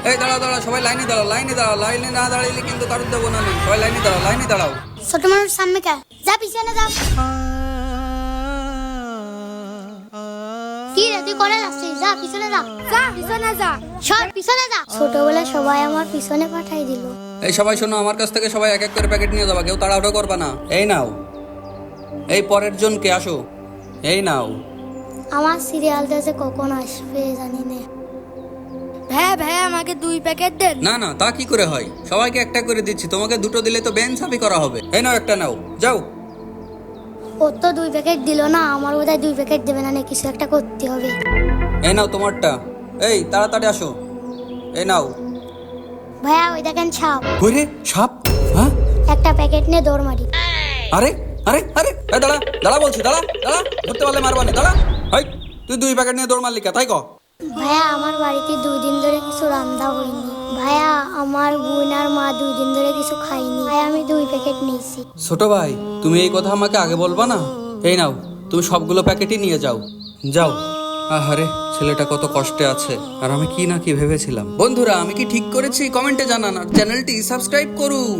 এই দাঁড়াও দাঁড়াও, সবাই লাইনে দাঁড়াও, লাইনে দাঁড়াও, লাইনে না দাঁড়াইলে কিন্তু কারোর দেবো না আমি। সবাই লাইনে দাঁড়াও, লাইনে দাঁড়াও। ছোট মানুষ সামনে কে যা পিছনে যা। কি রে তুই করে যাচ্ছিস? যা পিছনে যা, যা পিছনে যা, সব পিছনে যা। ছোটবেলায় সবাই আমার পিছনে পাঠাই দিল। এই সবাই শোনো, আমার কাছ থেকে সবাই এক এক করে প্যাকেট নিয়ে যাবা, কেউ তাড়াহুড়ো করবা না। এই নাও, এই পরের জনকে আসো, এই নাও। আমার সিরিয়ালটা যে কখন আসবে জানি না। ভাই ভাই আমাকে 2 প্যাকেট দেন। না না, তা কি করে হয়? সবাইকে একটা করে দিচ্ছি, তোমাকে দুটো দিলে তো বেঞ্চাপি করা হবে। এই নাও, একটা নাও, যাও। ও তো 2 প্যাকেট দিল না, আমার বোধহয় 2 প্যাকেট দেবে না, কিছু একটা করতে হবে। এই নাও তোমারটা। এই তাড়াতাড়ি আসো, এই নাও। ভাইয়া ওই দেখেন ছাপ। ওরে সাপ? হ্যাঁ, একটা প্যাকেট নিয়ে দৌড় মারি। আরে আরে আরে, এই দাঁড়া দাঁড়া বলছি, দাঁড়া দাঁড়া, ধরতে পারলে মারবানি, দাঁড়া। হাই, তুই 2 প্যাকেট নিয়ে দৌড় মারলি কে, তাই ক? ভাইয়া আমার বাড়িতে 2 দিন ধরে কিছু রান্না হয়নি। ভাইয়া আমার বোন আর মা 2 দিন ধরে কিছু খাইনি, ভাই আমি 2 প্যাকেট নিয়েছি। ছোট ভাই, তুমি এই কথা আমাকে আগে বলবা না? এই নাও, তুমি সবগুলো প্যাকেটই নিয়ে যাও, যাও। আহারে, ছেলেটা কত কষ্টে আছে, আর আমি কি না কি ভেবেছিলাম। বন্ধুরা, আমি কি ঠিক করেছি কমেন্টে জানান, আর চ্যানেলটি সাবস্ক্রাইব করুন।